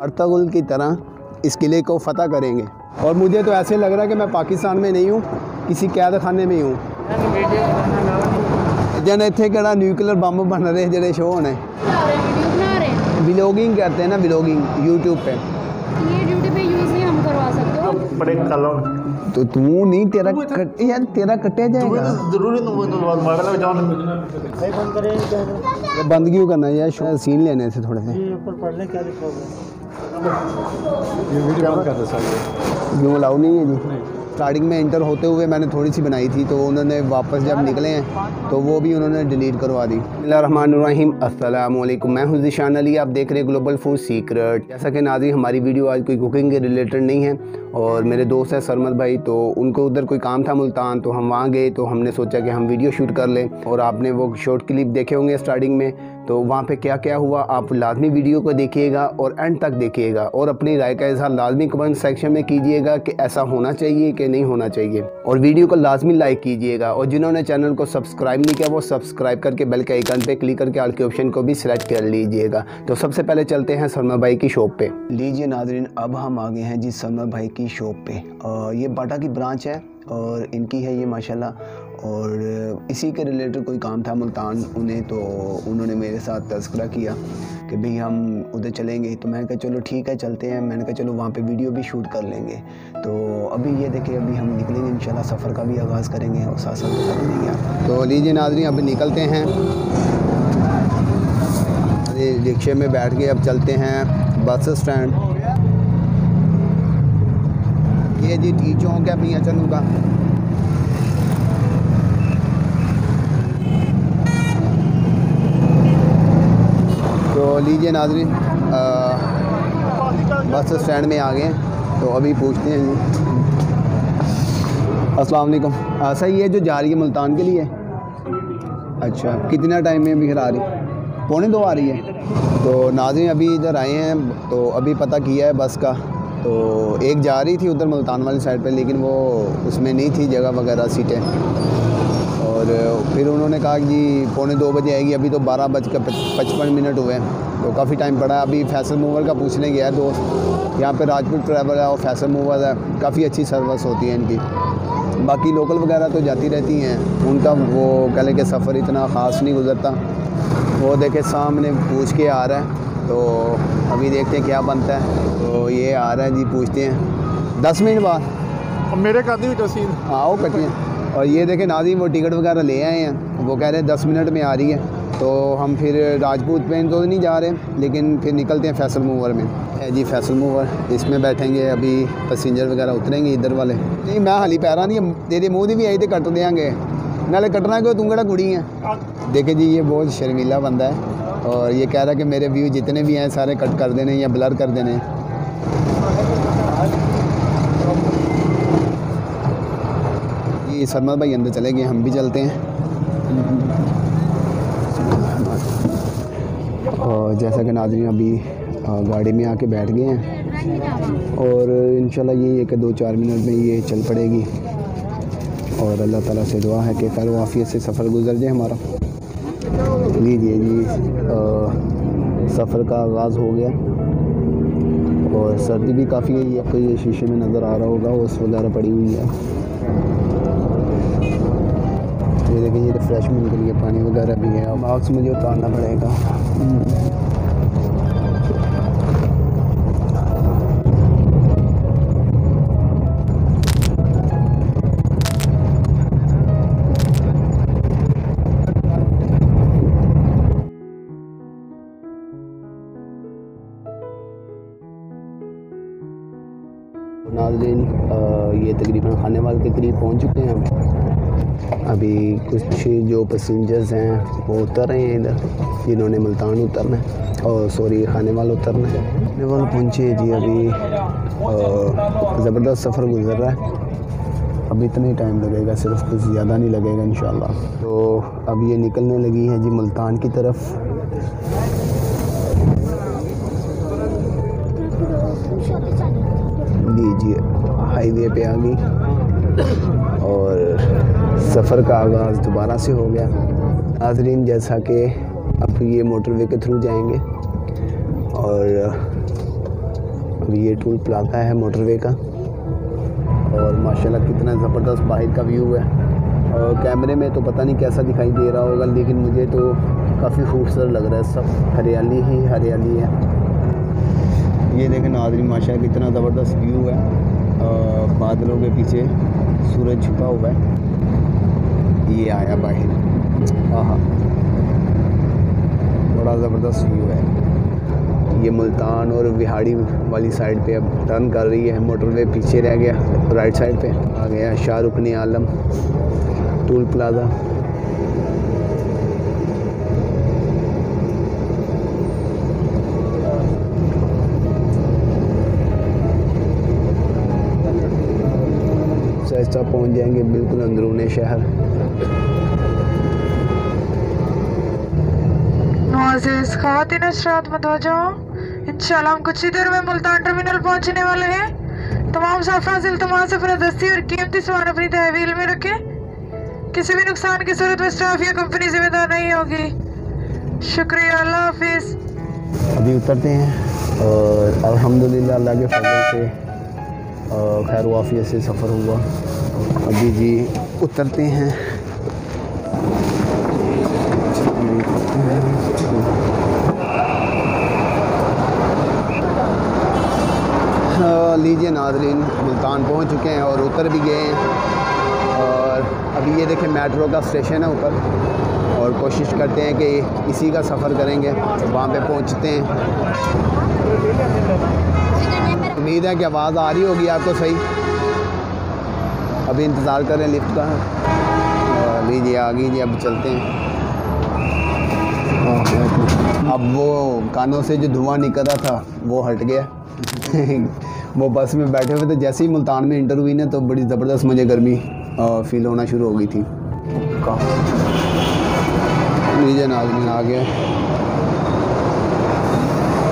Ertugrul की तरह इस किले को फ़तह करेंगे। और मुझे तो ऐसे लग रहा है कि मैं पाकिस्तान में नहीं हूँ, किसी कैद खाने में ही हूँ। जन इतने केड़ा न्यूक्लियर बम बन रहे जो शो होने, व्लॉगिंग कहते हैं ना, व्लॉगिंग यूट्यूब पे। ये ड्यूटी पे यूज़ नहीं हम करवा सकते हो। बड़े कलो तो तू नहीं, तेरा यार तेरा कटे जाएगा। जरूरी मॉडल में जाऊं बंद करें। बंद क्यों करना यार, शो सीन लेने से थोड़े से। ये ऊपर पढ़ लें क्या लिखा हुआ है। ये वीडियो बंद कर दो सर। क्यों अलाउ नहीं है जी? स्टार्टिंग में इंटर होते हुए मैंने थोड़ी सी बनाई थी, तो उन्होंने वापस जब निकले हैं तो वो भी उन्होंने डिलीट करवा दी। बिस्मिल्लाहिर्रहमानिर्रहीम, अस्सलामु अलैकुम। मैं हूं ज़ीशान अली, आप देख रहे हैं ग्लोबल फूड सीक्रेट। जैसा कि नाज़रीन, हमारी वीडियो आज कोई कुकिंग के रिलेटेड नहीं है, और मेरे दोस्त हैं सरमद भाई, तो उनको उधर कोई काम था मुल्तान, तो हम वहाँ गए, तो हमने सोचा कि हम वीडियो शूट कर लें। और आपने वो शॉर्ट क्लिप देखे होंगे स्टार्टिंग में, तो वहाँ पे क्या क्या हुआ आप लाजमी वीडियो को देखिएगा और एंड तक देखिएगा, और अपनी राय का इज़हार लाजमी कमेंट सेक्शन में कीजिएगा कि ऐसा होना चाहिए कि नहीं होना चाहिए। और वीडियो को लाजमी लाइक कीजिएगा, और जिन्होंने चैनल को सब्सक्राइब नहीं किया वो सब्सक्राइब करके बेल के आइकन पे क्लिक करके ऑल के ऑप्शन को भी सिलेक्ट कर लीजिएगा। तो सबसे पहले चलते हैं सरमद भाई की शॉप पे। लीजिए नाज़रीन, अब हम आ गए हैं जी सरमद भाई की शॉप पे। ये बाटा की ब्रांच है और इनकी है ये माशाल्लाह। और इसी के रिलेटेड कोई काम था मुल्तान उन्हें, तो उन्होंने मेरे साथ तज़किरा किया कि भाई हम उधर चलेंगे। तो मैंने कहा चलो ठीक है चलते हैं। मैंने कहा चलो वहाँ पे वीडियो भी शूट कर लेंगे। तो अभी ये देखिए, अभी हम निकलेंगे इंशाल्लाह, सफ़र का भी आगाज़ करेंगे और साथ साथ बता देंगे आप। तो लीजिए नाज़रीन, अभी निकलते हैं। अरे रिक्शे में बैठ के अब चलते हैं बस स्टैंड। ये जी टी चौंक है मियाँ चनू का। तो लीजिए नाज़रीन, बस स्टैंड में आ गए, तो अभी पूछते हैं जी। अस्सलाम वालेकुम। सही है जो जा रही है मुल्तान के लिए? अच्छा, कितना टाइम में अभी आ रही? 1:45 आ रही है। तो नाज़रीन अभी इधर आए हैं, तो अभी पता किया है बस का। तो एक जा रही थी उधर मुल्तान वाली साइड पे, लेकिन वो उसमें नहीं थी जगह वगैरह सीटें। और फिर उन्होंने कहा कि जी 1:45 बजे आएगी। अभी तो 12:55 हुए हैं, तो काफ़ी टाइम पड़ा है। अभी फैसल मूवर का पूछने गया है दोस्त, यहाँ पे राजपूत ट्रैवल है और फैसल मूवर है, काफ़ी अच्छी सर्विस होती है इनकी। बाकी लोकल वगैरह तो जाती रहती हैं, उनका वो कह लें कि सफ़र इतना ख़ास नहीं गुजरता। वो देखे सामने पूछ के आ रहा है, तो अभी देखते हैं क्या बनता है। तो ये आ रहा है जी, पूछते हैं 10 मिनट बाद मेरे खाते भी तसील आओ कटिए। और ये देखें नाज़रीन, वो टिकट वगैरह ले आए हैं, वो कह रहे हैं 10 मिनट में आ रही है। तो हम फिर राजपूत पे तो नहीं जा रहे, लेकिन फिर निकलते हैं फैसल मूवर में। है जी फैसल मूवर, इसमें बैठेंगे। अभी पैसेंजर वगैरह उतरेंगे इधर वाले। नहीं मैं हाली पैरा नहीं, तेरे मुँह की भी आई तो कट देंगे, नाले कटना क्यों, तू केड़ा कुड़ी है। देखे जी ये बहुत शर्मीला बंदा है, और ये कह रहा है कि मेरे व्यू जितने भी हैं सारे कट कर देने या ब्लर कर देने। ये सरमद भाई अंदर चले गए, हम भी चलते हैं। और जैसा कि नाज़रीन अभी गाड़ी में आके बैठ गए हैं, और इंशाल्लाह ये कि 2-4 मिनट में ये चल पड़ेगी। और अल्लाह ताला से दुआ है कि खैर वाफियत से सफ़र गुजर जाए हमारा। लीजिए जी, सफ़र का आगाज़ हो गया, और सर्दी भी काफ़ी है। ये आपको ये शीशे में नज़र आ रहा होगा, ओस वगैरह पड़ी हुई है। ये देखिए, ये रिफ्रेशमेंट के लिए पानी वगैरह भी है। अब मास्क मुझे उतारना पड़ेगा। नाज़रीन ये तकरीबन खाने वाले के करीब पहुंच चुके हैं हम। अभी कुछ जो पैसेंजर्स हैं वो उतर रहे हैं इधर, जिन्होंने मुल्तान उतरना है, और सॉरी खाने वाला उतरना है। खाने वाले पहुँचे जी। अभी ज़बरदस्त सफ़र गुजर रहा है। अब इतना ही टाइम लगेगा, सिर्फ कुछ ज़्यादा नहीं लगेगा इंशाल्लाह। तो अब ये निकलने लगी है जी मुल्तान की तरफ। लीजिए हाईवे पे आ गई, और सफ़र का आगाज़ दोबारा से हो गया। नाज़रीन जैसा कि अब ये मोटरवे के थ्रू जाएंगे, और ये टोल प्लाजा है मोटरवे का, और माशाल्लाह कितना ज़बरदस्त बाहर का व्यू है। और कैमरे में तो पता नहीं कैसा दिखाई दे रहा होगा, लेकिन मुझे तो काफ़ी खूबसूरत लग रहा है। सब हरियाली ही हरियाली है। ये देखें नाज़रीन, माशाल्लाह कितना ज़बरदस्त व्यू है। बादलों के पीछे सूरज छुपा हुआ है। ये आया बाहर, हाँ बड़ा ज़बरदस्त व्यू है। ये मुल्तान और बिहाड़ी वाली साइड पे अब टर्न कर रही है। मोटरवे पीछे रह गया, राइट साइड पे आ गया शाहरुखनी आलम टोल प्लाजा। सहसा पहुंच जाएंगे बिल्कुल अंदरूनी शहर। मुअज़्ज़िज़ ख़वातीन हज़रात मतवज्जो, इंशाल्लाह हम कुछ ही देर में मुल्तान टर्मिनल पहुंचने वाले हैं। तमाम साफ़रान से इल्तिमास है दस्ती और कीमती सामान अपनी तहवील में रखें। किसी भी नुकसान की सूरत में स्टाफ या कंपनी जिम्मेदार नहीं होगी। शुक्रिया, अल्लाह हाफिज़। अभी उतरते हैं और अल्हम्दुलिल्लाह अल्लाह के फजल से खैर वाफियत से सफ़र हुआ। अभी जी उतरते हैं। लीजिए नाज़रीन, मुल्तान पहुंच चुके हैं और उतर भी गए हैं। और अभी ये देखें मेट्रो का स्टेशन है ऊपर, और कोशिश करते हैं कि इसी का सफ़र करेंगे, वहाँ पे पहुंचते हैं। उम्मीद है कि आवाज़ आ रही होगी आपको सही। अभी इंतज़ार करें लिफ्ट का। लीजिए आ गई जी, अब चलते हैं। अब वो कानों से जो धुआं निकल रहा था वो हट गया। वो बस में बैठे हुए थे, जैसे ही मुल्तान में इंटर हुई ना तो बड़ी ज़बरदस्त मुझे गर्मी फील होना शुरू हो गई थी। लीजिए नाज़रीन आ गया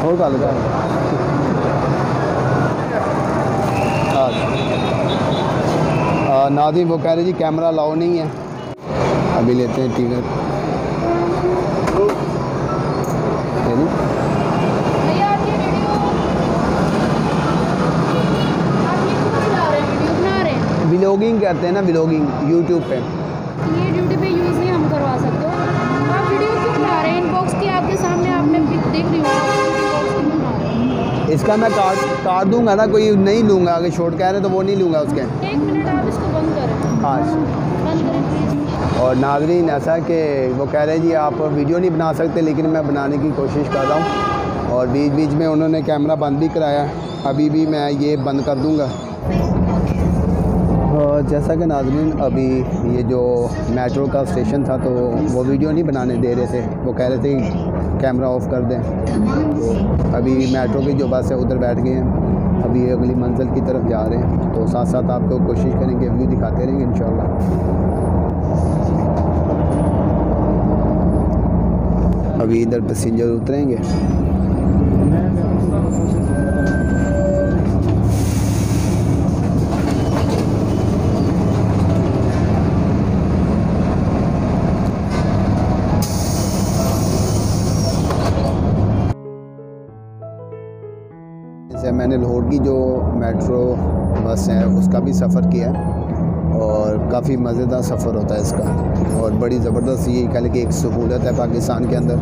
और का लगा नाज़रीन, वो कह रहे जी कैमरा अलाउ नहीं है। अभी लेते हैं टिकट। भैया आप ये वीडियो बना रहे हैं? व्लॉगिंग करते हैं ना, व्लॉगिंग यूट्यूब पे। ये ड्यूटी पे यूज़ नहीं हम करवा सकते। आप वीडियो क्यों बना रहे हैं? इनबॉक्स की आपके सामने आपने देख रही होगी। इसका मैं काट दूंगा ना, कोई नहीं लूँगा। अगर शॉर्ट कह रहे हैं तो वो नहीं लूँगा उसके। 1 मिनट आप इसको बंद करें। हाँ। बंद करें प्लीज़। और नाज़रीन ऐसा कि वो कह रहे हैं जी आप वीडियो नहीं बना सकते, लेकिन मैं बनाने की कोशिश कर रहा हूँ। और बीच बीच में उन्होंने कैमरा बंद भी कराया। अभी भी मैं ये बंद कर दूँगा। जैसा कि नाज़रीन अभी ये जो मेट्रो का स्टेशन था तो वो वीडियो नहीं बनाने दे रहे थे। वो कह रहे थे कैमरा ऑफ कर दें। तो अभी मेट्रो की जो बस है उधर बैठ गए हैं। अभी अगली मंजिल की तरफ जा रहे हैं, तो साथ साथ आपको कोशिश करेंगे व्यू दिखाते रहेंगे इंशाल्लाह। अभी इधर पैसेंजर उतरेंगे। जैसे मैंने लाहौर की जो मेट्रो बस है उसका भी सफ़र किया और काफ़ी मज़ेदार सफ़र होता है इसका। और बड़ी ज़बरदस्त ये कह लें कि एक सहूलत है पाकिस्तान के अंदर,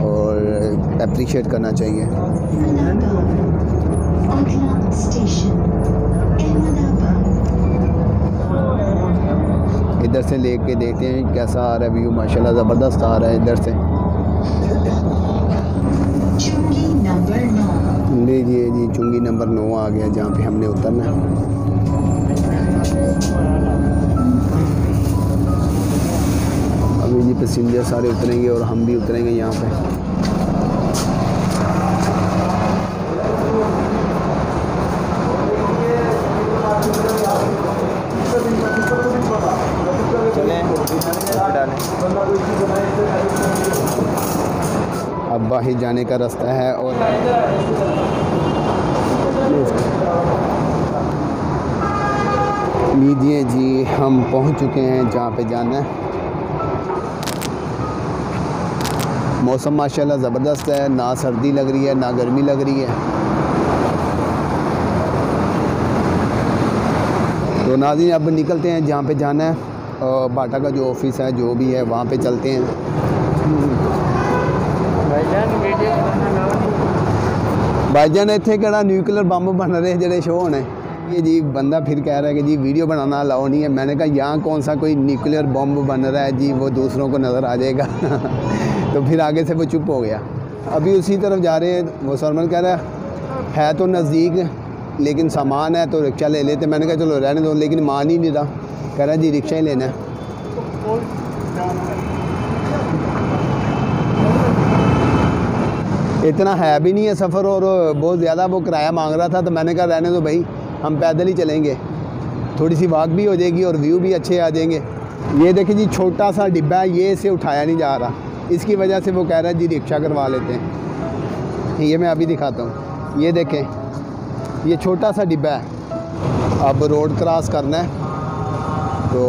और अप्रिशिएट करना चाहिए। इधर से लेके देखते हैं कैसा आ रहा है व्यू। माशाल्लाह ज़बरदस्त आ रहा है इधर से। लीजिए जी, चुंगी नंबर 9 आ गया जहाँ पे हमने उतरना है। अभी जी पैसेंजर सारे उतरेंगे और हम भी उतरेंगे यहाँ पे। अब बाहर जाने का रास्ता है। और लीजिए जी, हम पहुंच चुके हैं जहाँ पे जाना है। मौसम माशाल्लाह ज़बरदस्त है, ना सर्दी लग रही है ना गर्मी लग रही है। तो नाज़रीन अब निकलते हैं जहाँ पे जाना है, बाटा का जो ऑफिस है जो भी है वहाँ पे चलते हैं। भाईजान इत्थे केड़ा न्यूक्लियर बम बन रहे जेडे शो होने। ये जी बंदा फिर कह रहा है कि जी वीडियो बनाना अलाउ नहीं है। मैंने कहा यहाँ कौन सा कोई न्यूक्लियर बम बन रहा है जी, वो दूसरों को नज़र आ जाएगा। तो फिर आगे से वो चुप हो गया। अभी उसी तरफ जा रहे हैं। वो सरमन कह रहा है तो नज़दीक लेकिन सामान है तो रिक्शा ले लेते। मैंने कहा चलो रहने दो, लेकिन मान ही नहीं रहा, कह रहा जी रिक्शा ही लेना है। इतना है भी नहीं है सफ़र और बहुत ज़्यादा वो किराया मांग रहा था, तो मैंने कहा रहने दो भाई, हम पैदल ही चलेंगे, थोड़ी सी वॉक भी हो जाएगी और व्यू भी अच्छे आ जाएंगे। ये देखिए जी छोटा सा डिब्बा है, ये इसे उठाया नहीं जा रहा, इसकी वजह से वो कह रहा है जी रिक्शा करवा लेते हैं। ये मैं अभी दिखाता हूँ, ये देखें ये छोटा सा डिब्बा है। अब रोड क्रॉस करना है तो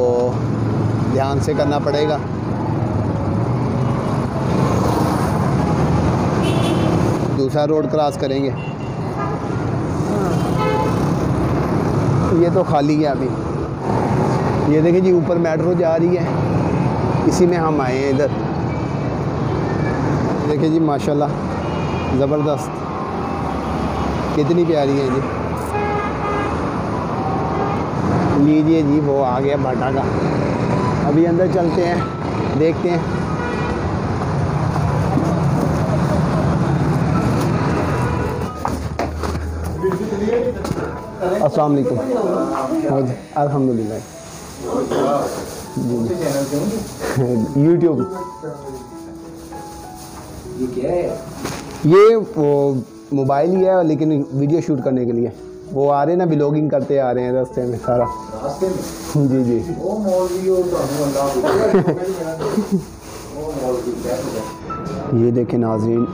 ध्यान से करना पड़ेगा। दूसरा रोड क्रॉस करेंगे। ये तो खाली है अभी। ये देखिए जी ऊपर मेट्रो जा रही है, इसी में हम आए हैं इधर। देखिए जी माशाल्लाह ज़बरदस्त, कितनी प्यारी है जी। लीजिए जी वो आ गया बाटा का। अभी अंदर चलते हैं, देखते हैं। अस्सलाम वालेकुम। अल्हम्दुलिल्लाह। यूट्यूब ये वो मोबाइल ही है, लेकिन वीडियो शूट करने के लिए वो आ रहे हैं ना, व्लॉगिंग करते आ रहे हैं रास्ते में सारा। जी जी। ये देखें नाज़रीन,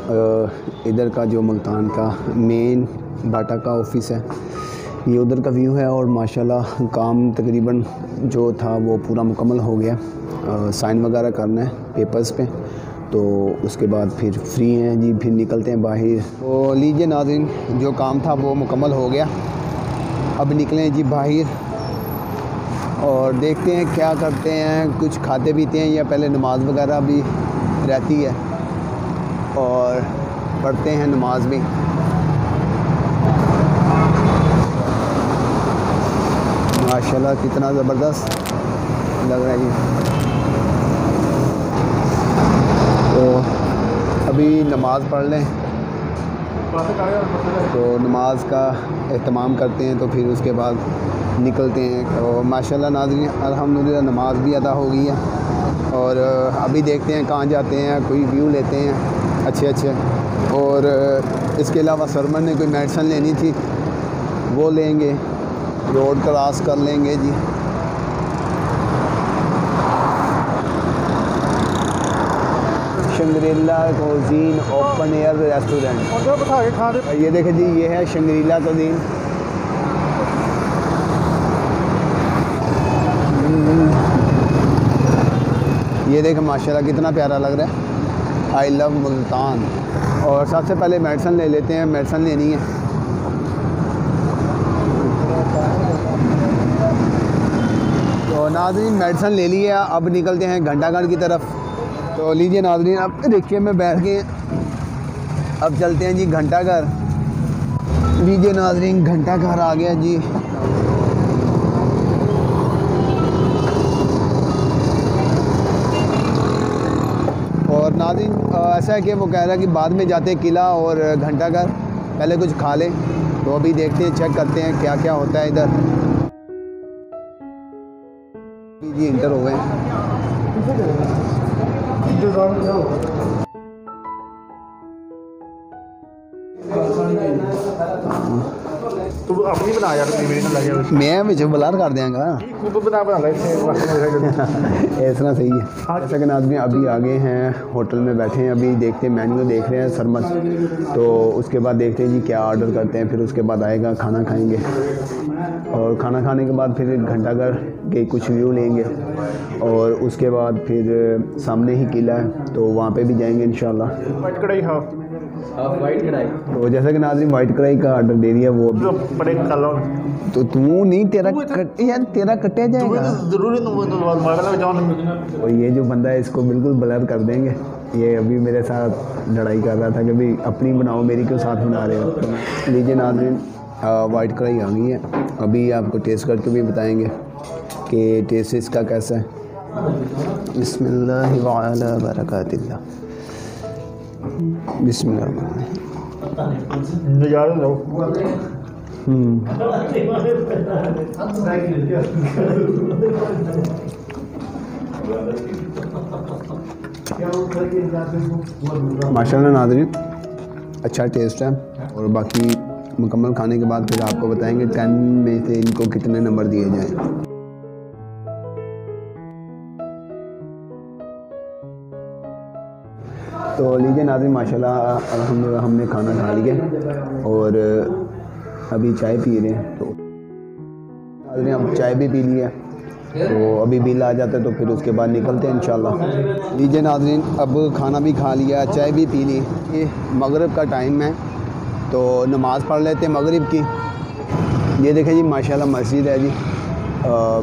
इधर का जो मुल्तान का मेन बाटा का ऑफिस है, ये उधर का व्यू है। और माशाल्लाह काम तकरीबन जो था वो पूरा मुकम्मल हो गया। साइन वगैरह करना है पेपर्स पे, तो उसके बाद फिर फ्री हैं जी, फिर निकलते हैं बाहर। तो लीजिए नाज़रीन जो काम था वो मुकम्मल हो गया। अब निकलें जी बाहर और देखते हैं क्या करते हैं, कुछ खाते पीते हैं या पहले नमाज वगैरह भी रहती है और पढ़ते हैं नमाज भी। माशाल्लाह कितना ज़बरदस्त लग रहा है जी। तो अभी नमाज़ पढ़ लें, तो नमाज का एहतमाम करते हैं, तो फिर उसके बाद निकलते हैं। तो माशाल्लाह नाज़रीन अल्हम्दुलिल्लाह नमाज भी अदा हो गई है। और अभी देखते हैं कहाँ जाते हैं, कोई व्यू लेते हैं अच्छे अच्छे। और इसके अलावा सरमन ने कोई मेडिसिन लेनी थी, वो लेंगे, रोड क्रॉस कर लेंगे जी। Shangrila cuisine open air restaurant. ये देखें जी ये है शंग्रीला कुज़ीन। ये देखें माशाल्लाह कितना प्यारा लग रहा है। I love Multan. और सबसे पहले मेडिसिन ले लेते हैं, मेडिसिन लेनी है। तो नाज़रीन मेडिसिन ले लिया, अब निकलते हैं घंटाघर की तरफ। तो लीजिए नाज़रीन अब रिक्शे में बैठ के अब चलते हैं जी घंटाघर। लीजिए नाज़रीन घंटाघर आ गया जी। और नाज़रीन ऐसा है कि वो कह रहा है कि बाद में जाते हैं किला और घंटाघर, पहले कुछ खा लें। तो अभी देखते हैं, चेक करते हैं क्या क्या होता है इधर। जी इंटर हो गए। तू अपनी बना यार, मेरी ना लगे मैं विच बलार कर देंगा। तू बना ले इस तरह सही है। सेकंड आदमी अभी आ गए हैं, होटल में बैठे हैं, अभी देखते हैं मेन्यू देख रहे हैं सरमत। तो उसके बाद देखते हैं जी क्या ऑर्डर करते हैं, फिर उसके बाद आएगा खाना खाएंगे। और खाना खाने के बाद फिर घंटाघर के कुछ व्यू लेंगे और उसके बाद फिर सामने ही किला है तो वहाँ पे भी जाएंगे इंशाल्लाह। हाफ वाइट कढ़ाई। तो जैसा कि नाज़रीन वाइट कढ़ाई का ऑर्डर दे दिया वो जो अभी बड़े कलर तो तू नहीं तेरा कट यार तेरा कटे जाएगा। जरूरी मॉडल में जाओ। और ये जो बंदा है इसको बिल्कुल ब्लर कर देंगे। ये अभी मेरे साथ लड़ाई कर रहा था कि भाई अपनी बनाओ मेरी क्यों साथ बना रहे हो। तो लीजिए नाज़रीन वाइट कढ़ाई आ गई है। अभी आपको टेस्ट करके भी बताएंगे कि टेस्ट इसका कैसा है। बिस्मिल्लाह व अला बरकातिल्लाह। बिस्मिल्लाह। नज़ारे लो। माशाल्लाह नाज़रीन अच्छा टेस्ट है। और बाकी मुकम्मल खाने के बाद फिर आपको बताएंगे 10 में से इनको कितने नंबर दिए जाएं। तो लीजिए नाज़रीन माशाल्लाह अल्हम्दुलिल्लाह हमने खाना खा लिया और अभी चाय पी रहे हैं। तो नाज़रीन हम चाय भी पी लिया तो अभी बिल आ जाता है तो फिर उसके बाद निकलते हैं इंशाल्लाह। लीजिए नाज़रीन अब खाना भी खा लिया चाय भी पी ली। ये मगरिब का टाइम है तो नमाज़ पढ़ लेते हैं मगरिब की। ये देखें जी माशाल्लाह मस्जिद है जी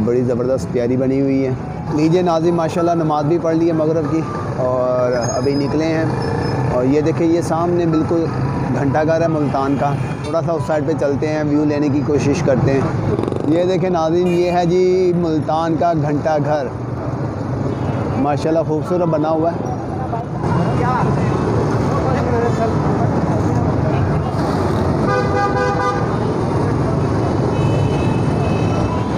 बड़ी ज़बरदस्त प्यारी बनी हुई है। लीजिए नाज़रीन माशाल्लाह नमाज़ भी पढ़ ली है मगरिब की और अभी निकले हैं। और ये देखें ये सामने बिल्कुल घंटाघर है मुल्तान का। थोड़ा सा उस साइड पे चलते हैं व्यू लेने की कोशिश करते हैं। ये देखें नाज़रीन ये है जी मुल्तान का घंटाघर माशाल्लाह खूबसूरत बना हुआ है।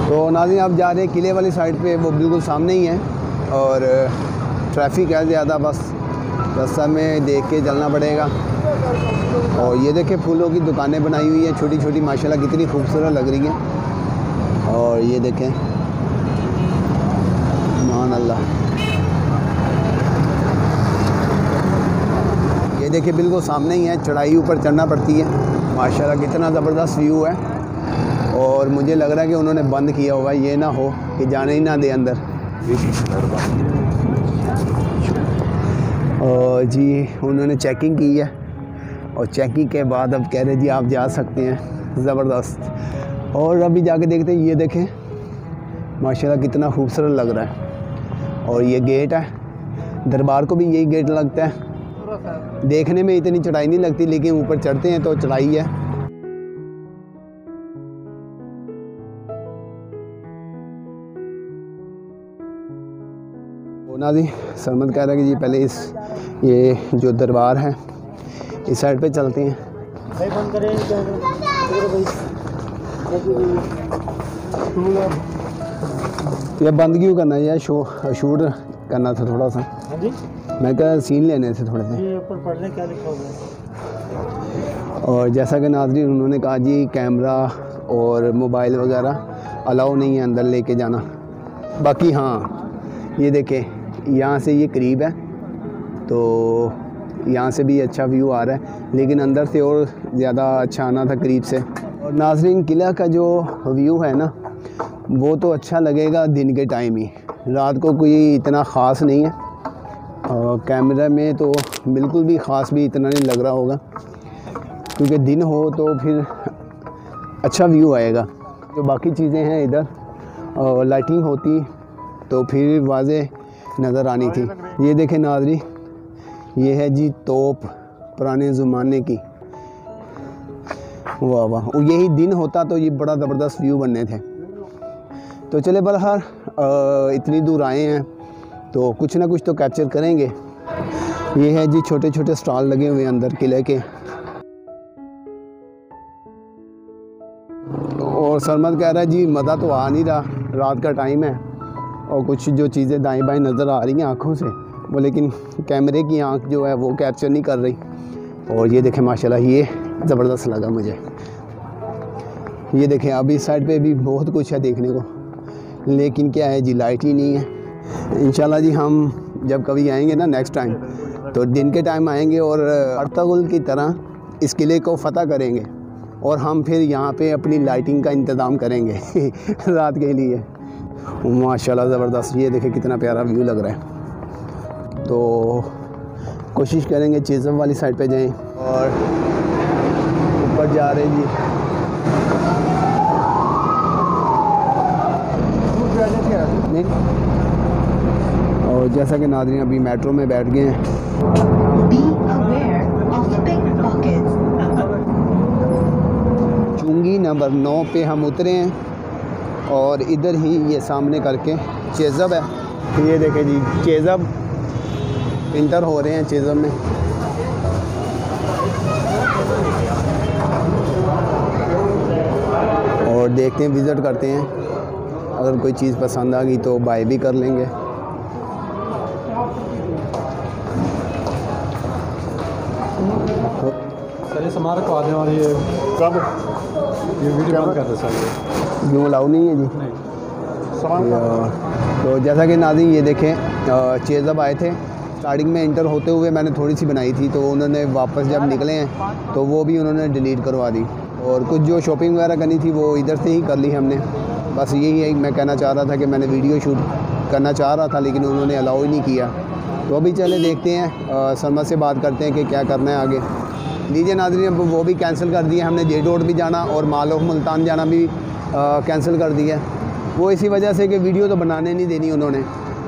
तो नाज़रीन आप जा रहे हैं किले वाली साइड पे वो बिल्कुल सामने ही है और ट्रैफिक है ज़्यादा बस रास्ता में देख के चलना पड़ेगा। और ये देखें फूलों की दुकानें बनाई हुई हैं छोटी छोटी माशाल्लाह कितनी खूबसूरत लग रही हैं। और ये देखें मान अल्लाह ये देखें बिल्कुल सामने ही है चढ़ाई ऊपर चढ़ना पड़ती है। माशाल्लाह कितना ज़बरदस्त व्यू है। और मुझे लग रहा है कि उन्होंने बंद किया होगा ये ना हो कि जाने ही ना दे अंदर। और जी उन्होंने चेकिंग की है और चेकिंग के बाद अब कह रहे जी आप जा सकते हैं ज़बरदस्त। और अभी जाके देखते हैं ये देखें माशाल्लाह कितना खूबसूरत लग रहा है। और ये गेट है दरबार को भी यही गेट लगता है। देखने में इतनी चढ़ाई नहीं लगती लेकिन ऊपर चढ़ते हैं तो चढ़ाई है। नाज़रीन सरमद कह रहा है कि जी पहले ये जो दरबार है इस साइड पे चलते हैं। ये बंद क्यों करना है यार शूट करना था थोड़ा सा। मैं क्या सीन लेने थे थोड़े से। ऊपर पढ़ने क्या लिखा हुआ है। और जैसा कि नाज़रीन उन्होंने कहा जी कैमरा और मोबाइल वगैरह अलाउ नहीं है अंदर लेके जाना। बाकी हाँ ये देखें यहाँ से ये करीब है तो यहाँ से भी अच्छा व्यू आ रहा है लेकिन अंदर से और ज़्यादा अच्छा आना था करीब से। और नाज़रीन किला का जो व्यू है ना वो तो अच्छा लगेगा दिन के टाइम ही, रात को कोई इतना ख़ास नहीं है। और कैमरा में तो बिल्कुल भी ख़ास भी इतना नहीं लग रहा होगा क्योंकि दिन हो तो फिर अच्छा व्यू आएगा। जो बाकी चीज़ें हैं इधर और लाइटिंग होती तो फिर वाज़े नज़र आनी थी। ये देखें नाज़रीन ये है जी तोप पुराने ज़माने की। वाह वाह यही दिन होता तो ये बड़ा ज़बरदस्त व्यू बनने थे। तो चले बहरहाल इतनी दूर आए हैं तो कुछ ना कुछ तो कैप्चर करेंगे। ये है जी छोटे छोटे स्टॉल लगे हुए अंदर किले के। और सरमद कह रहा है जी मज़ा तो आ नहीं रहा रात का टाइम है और कुछ जो चीज़ें दाएं बाएं नज़र आ रही हैं आँखों से वो लेकिन कैमरे की आँख जो है वो कैप्चर नहीं कर रही। और ये देखें माशाल्लाह ये ज़बरदस्त लगा मुझे। ये देखें अब इस साइड पे भी बहुत कुछ है देखने को लेकिन क्या है जी लाइट ही नहीं है। इंशाल्लाह जी हम जब कभी आएंगे ना नेक्स्ट टाइम तो दिन के टाइम आएंगे और अर्तुगरुल की तरह इस किले को फ़तह करेंगे और हम फिर यहाँ पे अपनी लाइटिंग का इंतज़ाम करेंगे रात के लिए। माशाल्लाह ज़बरदस्त ये देखें कितना प्यारा व्यू लग रहा है। तो कोशिश करेंगे चीज़म वाली साइड पे जाएं और ऊपर जा रहे जी। नहीं। और जैसा कि नाज़रीन अभी मेट्रो में बैठ गए हैं। Be aware of pickpockets. चुंगी नंबर 9 पे हम उतरे हैं और इधर ही ये सामने करके चेज़ब है। ये देखें जी, चेज़ब इंटर हो रहे हैं चेज़ब में। और देखते हैं, विज़िट करते हैं, अगर कोई चीज़ पसंद आ गई तो बाय भी कर लेंगे। सर ये सामान रखवा दें और ये कब ये वीडियो बंद कर दे सर ये। क्यों अलाउ नहीं है जी? सामान तो जैसा कि नाज़रीन ये देखें, चेज़ब आए थे। स्टार्टिंग में इंटर होते हुए मैंने थोड़ी सी बनाई थी, तो उन्होंने वापस जब निकले हैं तो वो भी उन्होंने डिलीट करवा दी। और कुछ जो शॉपिंग वगैरह करनी थी वो इधर से ही कर ली हमने। बस यही है, मैं कहना चाह रहा था कि मैंने वीडियो शूट करना चाह रहा था लेकिन उन्होंने अलाउ ही नहीं किया। तो अभी चले देखते हैं, सरमद से बात करते हैं कि क्या करना है आगे। लीजिए नाज़रीन, अब वो भी कैंसिल कर दिया हमने। जे रोड भी जाना और माल ऑफ मुल्तान जाना भी कैंसिल कर दिया। वो इसी वजह से कि वीडियो तो बनाने नहीं देनी उन्होंने,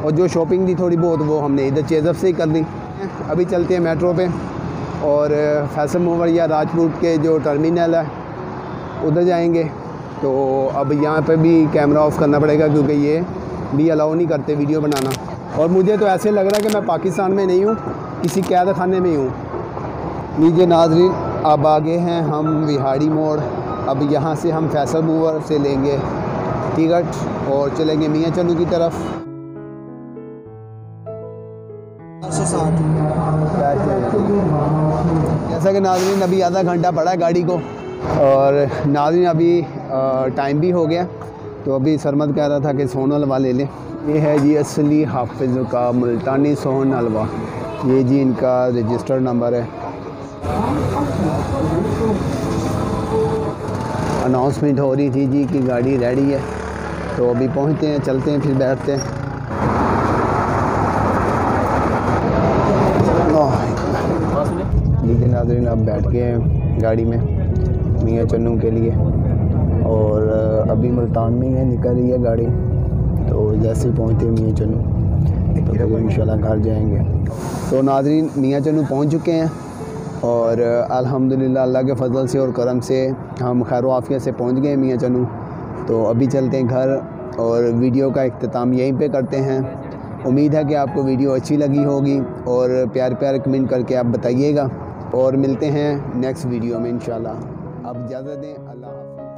और जो शॉपिंग थी थोड़ी बहुत वो हमने इधर चेज़ब से ही कर दी। अभी चलते हैं मेट्रो पे और फैसल मूवर या राजपूत के जो टर्मिनल है उधर जाएंगे। तो अब यहाँ पे भी कैमरा ऑफ करना पड़ेगा क्योंकि ये भी अलाउ नहीं करते वीडियो बनाना। और मुझे तो ऐसे लग रहा है कि मैं पाकिस्तान में नहीं हूँ, किसी कैद खाने में ही हूँ। लीजिए नाज़रीन, अब आगे हैं हम विहाड़ी मोड़। अब यहाँ से हम फैसल मूवर से लेंगे टिकट और चलेंगे मियाँ चन्नू की तरफ। जैसा कि नाज़रीन अभी आधा घंटा पड़ा है गाड़ी को, और नाज़रीन अभी टाइम भी हो गया। तो अभी सरमद कह रहा था कि सोन हलवा ले लें। ये है जी असली हाफिज़ का मुल्तानी सोन हलवा। ये जी इनका रजिस्टर्ड नंबर है। अनाउंसमेंट हो रही थी जी कि गाड़ी रेडी है। तो अभी पहुंचते हैं, चलते हैं, फिर बैठते हैं। लीजिए नाज़रीन, अब बैठ गए हैं गाड़ी में मियाँ चन्नू के लिए, और अभी मुल्तान में ही निकल रही है गाड़ी। तो जैसे ही पहुँचते हैं मियाँ चन्नू तो फिर इंशाल्लाह घर जाएंगे। तो नाज़रीन मियाँ चन्नू पहुँच चुके हैं और अल्हम्दुलिल्लाह अल्लाह के फ़ज़ल से और करम से हम खैर आफियत से पहुँच गए मियाँ चन्नू। तो अभी चलते हैं घर और वीडियो का इख्तिताम यहीं पे करते हैं। उम्मीद है कि आपको वीडियो अच्छी लगी होगी और प्यार प्यार कमेंट करके आप बताइएगा, और मिलते हैं नेक्स्ट वीडियो में इंशाल्लाह। आप इजाज़त दें, अल्लाह हाफ़िज़।